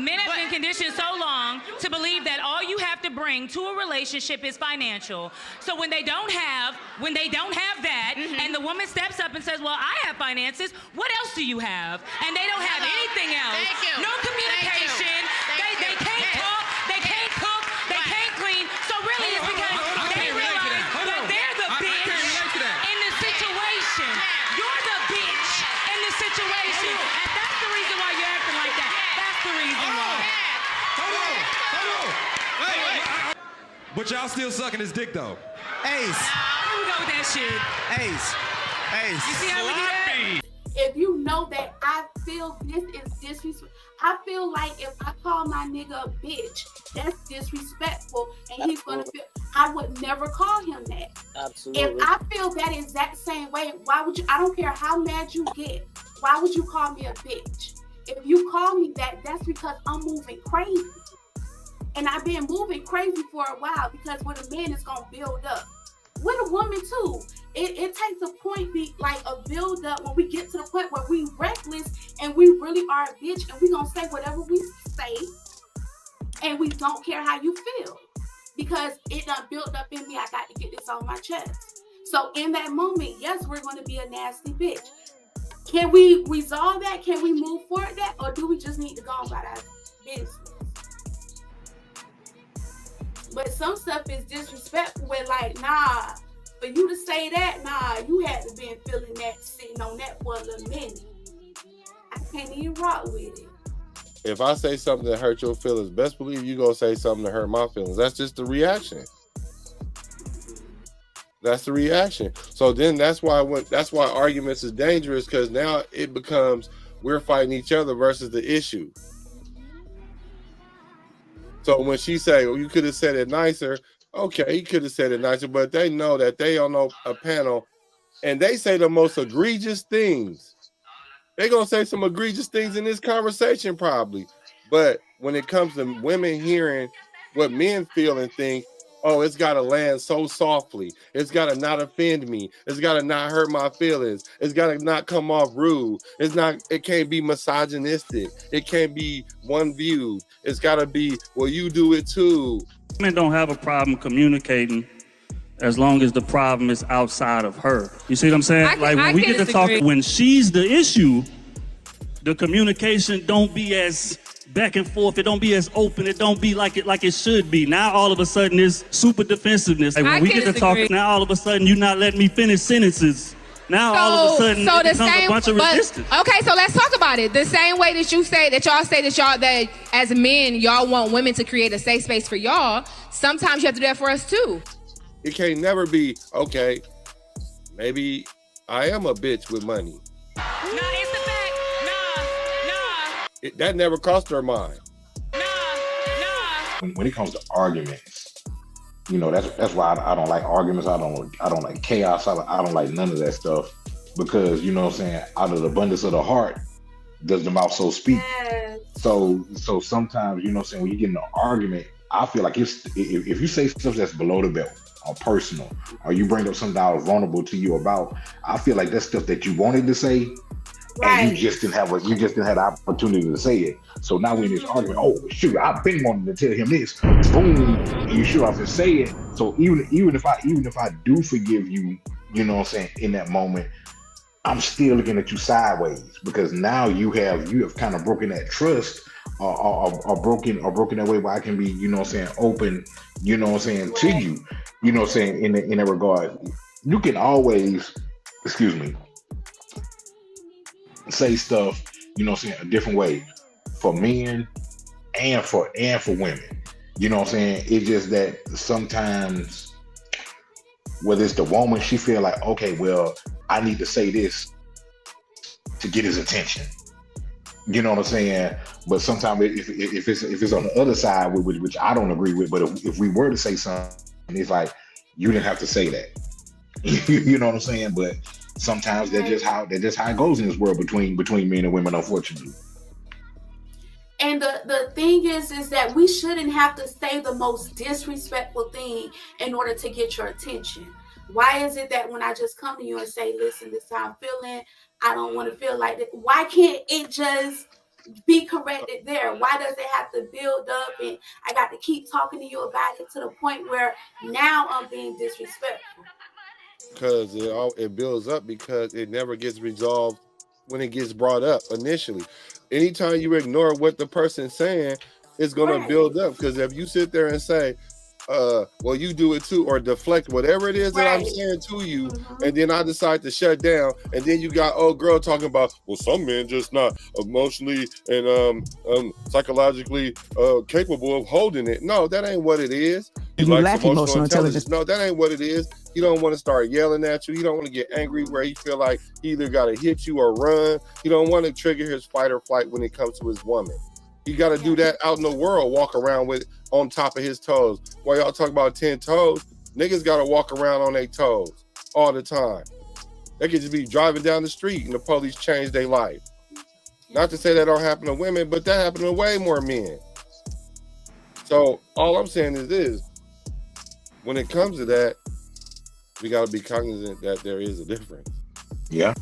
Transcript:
men have been conditioned so long to believe that all you have to bring to a relationship is financial. So when they don't have that, and the woman steps up and says, well, I have finances, what else do you have? And they don't have anything else. No communication. They can't talk, they can't cook, they can't clean. So really it's because they realize that they're the bitch in the situation. You're the bitch in the situation. And that's the reason why you're acting like that. That's the reason why. Hold on. Wait. But y'all still sucking his dick though. Ace. Here we go with that shit. Ace. You see how we do that? If you know that I feel this is disrespect, I feel like if I call my nigga a bitch, that's disrespectful, and he's gonna feel. I would never call him that. Absolutely. If I feel that exact same way, why would you? I don't care how mad you get. Why would you call me a bitch? If you call me that, that's because I'm moving crazy, and I've been moving crazy for a while because with a man, it's gonna build up. With a woman too. It takes a point, like a build up when we get to the point where we reckless and we really are a bitch and we gonna say whatever we say and we don't care how you feel because it done built up in me. I got to get this on my chest. So in that moment, yes, we're gonna be a nasty bitch. Can we resolve that? Can we move forward that? Or do we just need to go about our business? But some stuff is disrespectful with like, nah. For you to say that, nah, you had to been feeling that, sitting on that for a little minute. I can't even rock with it. If I say something that hurt your feelings, best believe you gonna say something that hurt my feelings. That's just the reaction. That's the reaction. So then that's why arguments is dangerous, because now it becomes we're fighting each other versus the issue. So when she say, "Well, you could have said it nicer," okay, he could have said it nicer, but they know that they on a panel and they say the most egregious things. They're going to say some egregious things in this conversation probably. But when it comes to women hearing what men feel and think, oh, it's got to land so softly. It's got to not offend me. It's got to not hurt my feelings. It's got to not come off rude. It can't be misogynistic. It can't be one view. It's got to be, well, you do it too. Men don't have a problem communicating as long as the problem is outside of her. You see what I'm saying? When we get to talk, when she's the issue, the communication don't be as back and forth. It don't be as open. It don't be like it should be. Now all of a sudden it's super defensiveness. Like when we get to talk, now all of a sudden you're not letting me finish sentences. Now all of a sudden it becomes a bunch of resistance. Okay, so let's talk about it. The same way that you say that that as men, y'all want women to create a safe space for y'all, sometimes you have to do that for us too. It can't never be, okay, maybe I am a bitch with money. Nah, it's the fact. Nah. That never crossed her mind. Nah. When it comes to arguments, you know, that's why I don't like arguments. I don't like chaos. I don't like none of that stuff, because, you know what I'm saying, out of the abundance of the heart does the mouth so speak. Yes. So sometimes, you know what I'm saying, when you get in an argument, I feel like if you say stuff that's below the belt or personal, or you bring up something that was vulnerable to you about, I feel like that's stuff that you wanted to say, right, and you just didn't have the opportunity to say it. So now we're in this argument, oh shoot, I've been wanting to tell him this, boom, and you shoot off and say it. So even if I do forgive you, you know what I'm saying, in that moment, I'm still looking at you sideways, because now you have kind of broken that trust, or broken that way where I can be, you know what I'm saying, open, you know what I'm saying, to you, you know what I'm saying, in that regard. You can always, say stuff, you know what I'm saying, a different way for men and for women. You know what I'm saying? It's just that sometimes, whether it's the woman, she feel like, okay, well, I need to say this to get his attention. You know what I'm saying? But sometimes if it's on the other side, which I don't agree with, but if we were to say something, it's like, you didn't have to say that. You know what I'm saying? But sometimes that's just how it goes in this world between men and women, unfortunately. And the thing is that we shouldn't have to say the most disrespectful thing in order to get your attention. Why is it that when I just come to you and say, listen, this is how I'm feeling, I don't want to feel like that, why can't it just be corrected there? Why does it have to build up and I got to keep talking to you about it to the point where now I'm being disrespectful? Because it builds up because it never gets resolved when it gets brought up initially. Anytime you ignore what the person's saying, it's going to build up. Because if you sit there and say, well, you do it too, or deflect whatever it is that I'm saying to you, and then I decide to shut down, and then you got old girl talking about, well, some men just not emotionally and psychologically capable of holding it. No, that ain't what it is. You lack emotional intelligence. No, that ain't what it is. He don't want to start yelling at you. He don't want to get angry where he feel like he either got to hit you or run. He don't want to trigger his fight or flight when it comes to his woman. He got to do that out in the world, walk around with on top of his toes. While y'all talk about 10 toes, niggas got to walk around on their toes all the time. They could just be driving down the street and the police change their life. Not to say that don't happen to women, but that happen to way more men. So all I'm saying is this: when it comes to that, we got to be cognizant that there is a difference. Yeah.